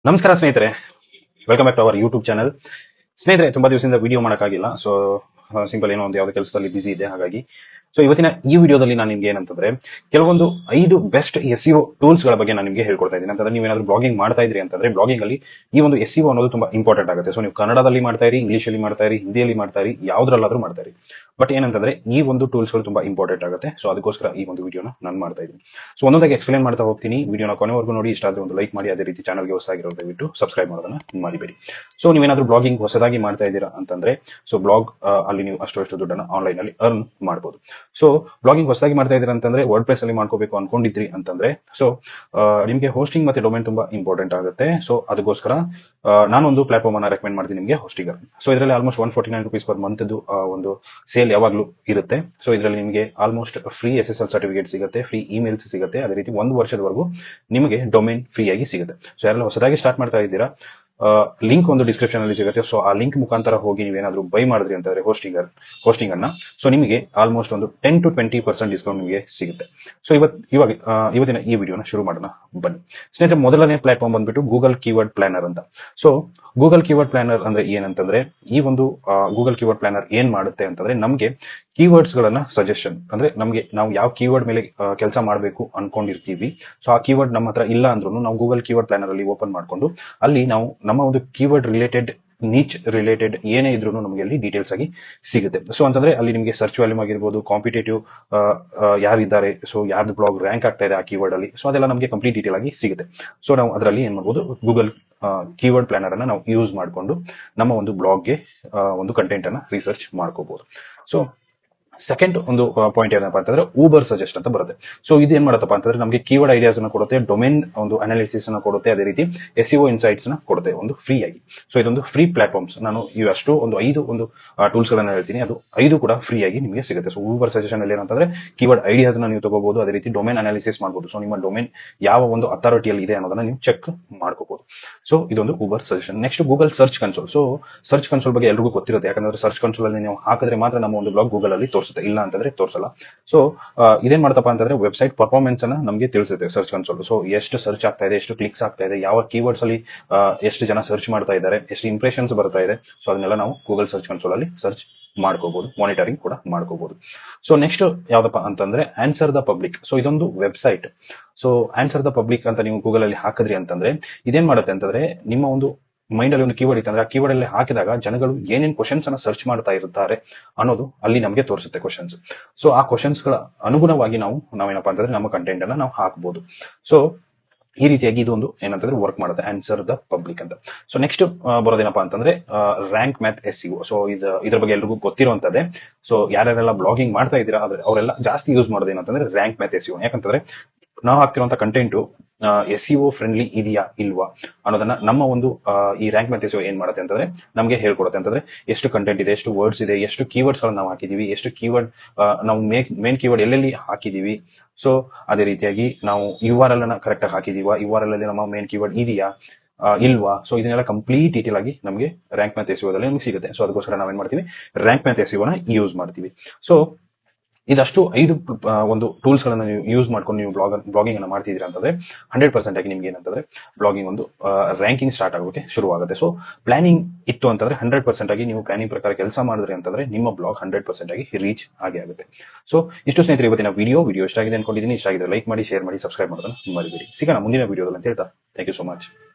ನಮಸ್ಕಾರ ಸ್ನೇಹಿತರೆ, welcome back to our YouTube channel. ಸ್ನೇಹಿತರೆ, ತುಂಬಾ ದಿವಸದಿಂದ ವಿಡಿಯೋ ಮಾಡೋಕ್ಕಾಗಿಲ್ಲ. ಸೊ ಸಿಂಪಲ್ ಏನೋ ಒಂದು ಯಾವುದೋ ಕೆಲಸದಲ್ಲಿ ಬಿಸಿ ಇದೆ, ಹಾಗಾಗಿ ಇವತ್ತಿನ ಈ ವಿಡಿಯೋದಲ್ಲಿ ನಾನು ನಿಮ್ಗೆ ಏನಂತಂದ್ರೆ ಕೆಲವೊಂದು 5 ಬೆಸ್ಟ್ SEO ಟೂಲ್ಸ್ ಗಳ ಬಗ್ಗೆ ನಾನು ನಿಮಗೆ ಹೇಳ್ಕೊಡ್ತಾ ಇದ್ದೀನಿ. ಅಂತಂದ್ರೆ ನೀವೇನಾದ್ರೂ ಬ್ಲಾಗಿಂಗ್ ಮಾಡ್ತಾ ಇದ್ರಿ ಅಂತಂದ್ರೆ ಬ್ಲಾಗಿಂಗ್ ಅಲ್ಲಿ ಈ ಒಂದು SEO ಅನ್ನೋದು ತುಂಬಾ ಇಂಪಾರ್ಟೆಂಟ್ ಆಗುತ್ತೆ. ಸೊ ನೀವು ಕನ್ನಡದಲ್ಲಿ ಮಾಡ್ತಾ ಇರಿ, ಇಂಗ್ಲಿಷ್ ಅಲ್ಲಿ ಮಾಡ್ತಾ ಇರಿ, ಹಿಂದಿಯಲ್ಲಿ ಮಾಡ್ತಾ ಇರಿ, ಯಾವ್ದ್ರಲ್ಲಾದ್ರೂ ಮಾಡ್ತಾ ಇರಿ. ಬಟ್ ಏನಂತಂದ್ರೆ ಈ ಒಂದು ಟೂಲ್ಸ್ ಗಳು ತುಂಬಾ ಇಂಪಾರ್ಟೆಂಟ್ ಆಗುತ್ತೆ. ಸೊ ಅದಕ್ಕೋಸ್ಕರ ಈ ಒಂದು ವಿಡಿಯೋನ ನಾನು ಮಾಡ್ತಾ ಇದ್ದೀನಿ. ಸೊ ಒಂದೊಂದಾಗಿ ಎಕ್ಸ್ಪ್ಲೇನ್ ಮಾಡ್ತಾ ಹೋಗ್ತೀನಿ. ವಿಡಿಯೋನ ಕೊನೆವರೆಗೂ ನೋಡಿ. ಇಷ್ಟ ಆದ್ರೆ ಒಂದು ಲೈಕ್ ಮಾಡಿ. ಅದೇ ರೀತಿ ಚಾನಲ್ಗೆ ಹೊಸದಾಗಿರೋ ದಯವಿಟ್ಟು ಸಬ್ಸ್ಕ್ರೈಬ್ ಮಾಡೋದನ್ನ ಮರಿಬೇಡಿ. ಸೊ ನೀವೇನಾದ್ರೂ ಬ್ಲಾಗಿಂಗ್ ಹೊಸದಾಗಿ ಮಾಡ್ತಾ ಇದ್ದೀರಾ ಅಂತಂದ್ರೆ ಸೊ ಬ್ಲಾಗ್ ಅಲ್ಲಿ ನೀವು ಅಷ್ಟು ದುಡ್ಡನ್ನ ಆನ್ಲೈನ್ ಅಲ್ಲಿ ಅರ್ನ್ ಮಾಡಬಹುದು. ಸೊ ಬ್ಲಾಗಿಂಗ್ ಹೊಸದಾಗಿ ಮಾಡ್ತಾ ಇದ್ದೀರಾ ಅಂತಂದ್ರೆ ವರ್ಡ್ ಪ್ರೆಸ್ ಅಲ್ಲಿ ಮಾಡ್ಕೋಬೇಕು ಅನ್ಕೊಂಡಿದ್ರಿ ಅಂತಂದ್ರೆ ಸೊ ನಿಮಗೆ ಹೋಸ್ಟಿಂಗ್ ಮತ್ತೆ ಡೊಮೇನ್ ತುಂಬಾ ಇಂಪಾರ್ಟೆಂಟ್ ಆಗುತ್ತೆ. ಸೊ ಅದಕ್ಕೋಸ್ಕರ ನಾನೊಂದು ಪ್ಲಾಟ್ಫಾರ್ಮ್ ಅನ್ನ ರೆಕಮೆಂಡ್ ಮಾಡ್ತೀನಿ ನಿಮಗೆ, ಹೋಸ್ಟಿಗರ್. ಸೊ ಇದರಲ್ಲಿ ಆಲ್ಮೋಸ್ಟ್ ₹149 ಪರ್ ಮಂತ್ ಒಂದು ಸೇಲ್ ಯಾವಾಗಲೂ ಇರುತ್ತೆ. ಸೊ ಇದರಲ್ಲಿ ನಿಮಗೆ ಆಲ್ಮೋಸ್ಟ್ ಫ್ರೀ SSL ಸರ್ಟಿಫಿಕೇಟ್ ಸಿಗುತ್ತೆ, ಫ್ರೀ ಇಮೇಲ್ಸ್ ಸಿಗುತ್ತೆ, ಅದೇ ರೀತಿ 1 ವರ್ಷದವರೆಗೂ ನಿಮಗೆ ಡೊಮೇನ್ ಫ್ರೀ ಆಗಿ ಸಿಗುತ್ತೆ. ಸೊ ಯಾರೆಲ್ಲ ಹೊಸದಾಗಿ ಸ್ಟಾರ್ಟ್ ಮಾಡ್ತಾ ಇದ್ದೀರಾ, ಲಿಂಕ್ ಒಂದು ಡಿಸ್ಕ್ರಿಪ್ಷನ್ ಅಲ್ಲಿ ಸಿಗುತ್ತೆ. ಸೊ ಆ ಲಿಂಕ್ ಮುಖಾಂತರ ಹೋಗಿ ನೀವೇನಾದ್ರೂ ಬೈ ಮಾಡಿದ್ರಿ ಅಂತಂದ್ರೆ ಹೋಸ್ಟಿಂಗ್ ಅನ್ನ, ಸೊ ನಿಮಗೆ ಆಲ್ಮೋಸ್ಟ್ ಒಂದು 10 to 20% ಡಿಸ್ಕೌಂಟ್ ನಿಮಗೆ ಸಿಗುತ್ತೆ. ಸೊ ಇವತ್ತಿನ ಈ ವಿಡಿಯೋನ ಶುರು ಮಾಡೋಣ ಬನ್ನಿ ಸ್ನೇಹಿತರೆ. ಮೊದಲನೇ ಪ್ಲಾಟ್ಫಾರ್ಮ್ ಬಂದ್ಬಿಟ್ಟು ಗೂಗಲ್ ಕೀವರ್ಡ್ ಪ್ಲಾನರ್ ಅಂತ. ಸೊ ಗೂಗಲ್ ಕೀವರ್ಡ್ ಪ್ಲಾನರ್ ಅಂದ್ರೆ ಏನಂತಂದ್ರೆ ಈ ಒಂದು ಗೂಗಲ್ ಕೀವರ್ಡ್ ಪ್ಲಾನರ್ ಏನ್ ಮಾಡುತ್ತೆ ಅಂತಂದ್ರೆ ನಮ್ಗೆ ಕೀವರ್ಡ್ಸ್ ಗಳನ್ನ ಸಜೆಷನ್, ಅಂದ್ರೆ ನಮ್ಗೆ ನಾವು ಯಾವ ಕೀವರ್ಡ್ ಮೇಲೆ ಕೆಲಸ ಮಾಡಬೇಕು ಅನ್ಕೊಂಡಿರ್ತೀವಿ. ಸೊ ಆ ಕೀವರ್ಡ್ ನಮ್ಮ ಹತ್ರ ಇಲ್ಲ ಅಂದ್ರೂ ನಾವು ಗೂಗಲ್ ಕೀವರ್ಡ್ ಪ್ಲಾನರ್ ಅಲ್ಲಿ ಓಪನ್ ಮಾಡ್ಕೊಂಡು ಅಲ್ಲಿ ನಾವು ನಮ್ಮ ಒಂದು ಕೀವರ್ಡ್ ರಿಲೇಟೆಡ್, ನೀಚ್ ರಿಲೇಟೆಡ್ ಏನೇ ಇದ್ರೂ ನಮಗೆ ಅಲ್ಲಿ ಡೀಟೇಲ್ಸ್ ಆಗಿ ಸಿಗುತ್ತೆ. ಸೊ ಅಂತಂದ್ರೆ ಅಲ್ಲಿ ನಿಮಗೆ ಸರ್ಚ್ ವ್ಯಾಲ್ಯೂಮ್ ಆಗಿರ್ಬೋದು, ಕಾಂಪಿಟೇಟಿವ್ ಯಾರಿದ್ದಾರೆ, ಸೊ ಯಾರ್ದು ಬ್ಲಾಗ್ ರ್ಯಾಂಕ್ ಆಗ್ತಾ ಇದೆ ಆ ಕೀವರ್ಡ್ ಅಲ್ಲಿ, ಸೊ ಅದೆಲ್ಲ ನಮಗೆ ಕಂಪ್ಲೀಟ್ ಡೀಟೇಲ್ ಆಗಿ ಸಿಗುತ್ತೆ. ಸೊ ನಾವು ಅದರಲ್ಲಿ ಏನ್ ಮಾಡ್ಬೋದು, ಗೂಗಲ್ ಕೀವರ್ಡ್ ಪ್ಲಾನರ್ ಅನ್ನ ನಾವು ಯೂಸ್ ಮಾಡಿಕೊಂಡು ನಮ್ಮ ಒಂದು ಬ್ಲಾಗ್ಗೆ ಒಂದು ಕಂಟೆಂಟ್ ಅನ್ನ ರಿಸರ್ಚ್ ಮಾಡ್ಕೋಬಹುದು. ಸೊ ಸೆಕೆಂಡ್ ಒಂದು ಪಾಯಿಂಟ್ ಏನಪ್ಪ ಅಂತಂದ್ರೆ ಊಬರ್ ಸಜೆಸ್ಟ್ ಅಂತ ಬರುತ್ತೆ. ಸೊ ಇದು ಏನ್ ಮಾಡುತ್ತಪ್ಪ ಅಂತಂದ್ರೆ ನಮಗೆ ಕೀವರ್ಡ್ ಐಡಿಯಾಸ್ ಅನ್ನ ಕೊಡುತ್ತೆ, ಡೊಮೇನ್ ಒಂದು ಅನಾಲಿಸಿಸ್ ಅನ್ನ ಕೊಡುತ್ತೆ, ಅದೇ ರೀತಿ SEO ಇನ್ಸೈಟ್ಸ್ ನ ಕೊಡುತ್ತೆ ಒಂದು ಫ್ರೀ ಆಗಿ. ಸೊ ಇದೊಂದು ಫ್ರೀ ಪ್ಲಾಟ್ಫಾರ್ಮ್ಸ್. ನಾನು ಇವಷ್ಟು ಒಂದು 5 ಟೂಲ್ಸ್ ಗಳನ್ನ ಹೇಳ್ತೀನಿ, ಅದು 5 ಕೂಡ ಫ್ರೀ ಆಗಿ ನಿಮಗೆ ಸಿಗುತ್ತೆ. ಸೊ ಊಬರ್ ಸಜೆಷನ್ ಅಲ್ಲಿ ಏನಂತಂದ್ರೆ ಕೀವರ್ಡ್ ಐಡಿಯಾಸ್ ನ ನೀವು ತಗೋಬಹುದು, ಅದೇ ರೀತಿ ಡೊಮೇನ್ ಅನಾಲಿಸಿಸ್ ಮಾಡಬಹುದು. ಸೊ ನಿಮ್ಮ ಡೊಮೇನ್ ಯಾವ ಒಂದು ಅಥಾರಿಟಿಯಲ್ಲಿ ಇದೆ ಅನ್ನೋದನ್ನ ನೀವು ಚೆಕ್ ಮಾಡ್ಕೋಬಹುದು. ಸೊ ಇದೊಂದು Uber suggestion. Next Google search console. So search console ಬಗ್ಗೆ ಎಲ್ರಿಗೂ ಗೊತ್ತಿರುತ್ತೆ, ಯಾಕಂದ್ರೆ ಸರ್ಚ್ ಕನ್ಸೋಲ್ ಅಲ್ಲಿ ನೀವು ಹಾಕಿದ್ರೆ ಮಾತ್ರ ನಮ್ಮ ಒಂದು ಬ್ಲಾಗ್ ಗೂಗಲ್ ಅಲ್ಲಿ ತೋರಿಸುತ್ತೆ, ಇಲ್ಲ ಅಂತಂದ್ರೆ ತೋರಿಸಲ್ಲ. ಸೊ ಇದೇನ್ ಮಾಡ್ತಪ್ಪ ಅಂತಂದ್ರೆ ವೆಬ್ಸೈಟ್ ಪರ್ಫಾರ್ಮೆನ್ಸ್ ಅನ್ನ ನಮಗೆ ತಿಳಿಸುತ್ತೆ ಸರ್ಚ್ ಕನ್ಸೋಲ್. ಸೊ ಎಷ್ಟು ಸರ್ಚ್ ಆಗ್ತಾ ಇದೆ, ಎಷ್ಟು ಕ್ಲಿಕ್ಸ್ ಆಗ್ತಾ ಇದೆ, ಯಾವ ಕೀವರ್ಡ್ಸ್ ಅಲ್ಲಿ ಎಷ್ಟು ಜನ ಸರ್ಚ್ ಮಾಡ್ತಾ ಇದ್ದಾರೆ, ಎಷ್ಟು ಇಂಪ್ರೆಷನ್ಸ್ ಬರ್ತಾ ಇದೆ, ಸೊ ಅದನ್ನೆಲ್ಲ ನಾವು ಗೂಗಲ್ ಸರ್ಚ್ ಕನ್ಸೋಲ್ ಅಲ್ಲಿ ಸರ್ಚ್ ಮಾಡ್ಕೋಬಹುದು, ಮಾನಿಟರಿಂಗ್ ಕೂಡ ಮಾಡ್ಕೋಬಹುದು. ಸೊ ನೆಕ್ಸ್ಟ್ ಯಾವ್ದಪ್ಪ ಅಂತಂದ್ರೆ ಆನ್ಸರ್ ದ ಪಬ್ಲಿಕ್. ಸೊ ಇದೊಂದು website. So answer the public ಅಂತ ನೀವು ಗೂಗಲ್ ಅಲ್ಲಿ ಹಾಕಿದ್ರಿ ಅಂತಂದ್ರೆ ಇದೇನ್ ಮಾಡುತ್ತೆ ಅಂತಂದ್ರೆ ನಿಮ್ಮ ಒಂದು ಮೈಂಡ್ ಅಲ್ಲಿ ಒಂದು ಕೀವರ್ಡ್ ಇತ್ತಂದ್ರೆ ಆ ಕೀವರ್ಡ್ ಅಲ್ಲಿ ಹಾಕಿದಾಗ ಜನಗಳು ಏನೇನ್ ಕ್ವಶನ್ಸ್ ಅನ್ನ ಸರ್ಚ್ ಮಾಡ್ತಾ ಇರ್ತಾರೆ ಅನ್ನೋದು ಅಲ್ಲಿ ನಮಗೆ ತೋರಿಸುತ್ತೆ ಕ್ವಶನ್ಸ್. ಸೊ ಆ ಕ್ವಶನ್ಸ್ ಗಳ ಅನುಗುಣವಾಗಿ ನಾವೇನಪ್ಪ ಅಂತಂದ್ರೆ ನಮ್ಮ ಕಂಟೆಂಟ್ ಅನ್ನ ನಾವು ಹಾಕಬಹುದು. ಸೊ ಈ ರೀತಿಯಾಗಿ ಇದೊಂದು ಏನಂತಂದ್ರೆ ವರ್ಕ್ ಮಾಡುತ್ತೆ, ಆನ್ಸರ್ ದ ಪಬ್ಲಿಕ್ ಅಂತ. ಸೊ ನೆಕ್ಸ್ಟ್ ಬರೋದೇನಪ್ಪಾ ಅಂತಂದ್ರೆ ರ್ಯಾಂಕ್ ಮ್ಯಾಥ್ SEO. ಸೊ ಇದ್ರ ಬಗ್ಗೆ ಎಲ್ರಿಗೂ ಗೊತ್ತಿರುವಂತದ್ದೇ. ಸೊ ಯಾರ್ಯಾರೆಲ್ಲ ಬ್ಲಾಗಿಂಗ್ ಮಾಡ್ತಾ ಇದ್ದೀರಾ ಅವರೆಲ್ಲ ಜಾಸ್ತಿ ಯೂಸ್ ಮಾಡೋದು ಏನಂತಂದ್ರೆ ರ್ಯಾಂಕ್ ಮ್ಯಾಥ್ SEO. ಯಾಕಂತಂದ್ರೆ ನಾವು ಹಾಕ್ತಿರುವಂತ ಕಂಟೆಂಟು SEO ಫ್ರೆಂಡ್ಲಿ ಇದೆಯಾ ಇಲ್ವಾ ಅನ್ನೋದನ್ನ ನಮ್ಮ ಒಂದು ಈ ರ್ಯಾಂಕ್ ಮ್ಯಾಥ್ SEO ಏನ್ ಮಾಡುತ್ತೆ ಅಂತಂದ್ರೆ ನಮಗೆ ಹೇಳ್ಕೊಡುತ್ತೆ. ಅಂತಂದ್ರೆ ಎಷ್ಟು ಕಂಟೆಂಟ್ ಇದೆ, ಎಷ್ಟು ವರ್ಡ್ಸ್ ಇದೆ, ಎಷ್ಟು ಕೀವರ್ಡ್ಸ್ ಗಳನ್ನ ನಾವು ಹಾಕಿದೀವಿ, ಎಷ್ಟು ಕೀವರ್ಡ್ ನಾವು ಮೇನ್ ಕೀವರ್ಡ್ ಎಲ್ಲೆಲ್ಲಿ ಹಾಕಿದೀವಿ. ಸೊ ಅದೇ ರೀತಿಯಾಗಿ ನಾವು URL ಅನ್ನ ಕರೆಕ್ಟ್ ಆಗಿ ಹಾಕಿದೀವಾ, URL ಅಲ್ಲಿ ನಮ್ಮ ಮೇನ್ ಕೀವರ್ಡ್ ಇದೆಯಾ ಇಲ್ವಾ. ಸೊ ಇದನ್ನೆಲ್ಲ ಕಂಪ್ಲೀಟ್ ಡೀಟೇಲ್ ಆಗಿ ನಮಗೆ ರ್ಯಾಂಕ್ ಮ್ಯಾಥ್ SEO ದಲ್ಲಿ ನಮಗೆ ಸಿಗುತ್ತೆ. ಸೊ ಅದಕ್ಕೋಸ್ಕರ ನಾವೇನ್ ಮಾಡ್ತೀವಿ, ರ್ಯಾಂಕ್ ಮ್ಯಾಥ್ SEO ನ ಯೂಸ್ ಮಾಡ್ತೀವಿ. ಸೊ ಇದಷ್ಟು 5 ಒಂದು ಟೂಲ್ಸ್ ಗಳನ್ನ ನೀವು ಯೂಸ್ ಮಾಡ್ಕೊಂಡು ನೀವು ಬ್ಲಾಗಿಂಗ್ ಅನ್ನ ಮಾಡ್ತಿದ್ದೀರಾ ಅಂತಂದ್ರೆ 100% ಆಗಿ ನಿಮ್ಗೆ ಏನಂತಂದ್ರೆ ಬ್ಲಾಗಿಂಗ್ ಒಂದು ರ್ಯಾಂಕಿಂಗ್ ಸ್ಟಾರ್ಟ್ ಆಗೋಕೆ ಶುರುವಾಗುತ್ತೆ. ಸೊ ಪ್ಲಾನಿಂಗ್ ಇತ್ತು ಅಂತಂದ್ರೆ 100% ಆಗಿ ನೀವು ಪ್ಲಾನಿಂಗ್ ಪ್ರಕಾರ ಕೆಲಸ ಮಾಡಿದ್ರಿ ಅಂತಂದ್ರೆ ನಿಮ್ಮ ಬ್ಲಾಗ್ 100% ಆಗಿ ರೀಚ್ ಆಗುತ್ತೆ. ಸೊ ಇಷ್ಟು ಸ್ನೇಹಿತರೆ ಇವತ್ತಿನ ವಿಡಿಯೋ ಇಷ್ಟ ಆಗಿದೆ ಅನ್ಕೊಂಡಿದ್ದೀನಿ. ಇಷ್ಟ ಆಗಿದ್ರೆ ಲೈಕ್ ಮಾಡಿ, ಶೇರ್ ಮಾಡಿ, ಸಬ್ಸ್ಕ್ರೈಬ್ ಮಾಡೋದನ್ನ ಮರಿಬೇಡಿ. ಸಿಗೋಣ ಮುಂದಿನ ವಿಡಿಯೋದಲ್ಲಿ ಅಂತ ಹೇಳ್ತಾ ಥ್ಯಾಂಕ್ ಯು ಸೋ ಮಚ್.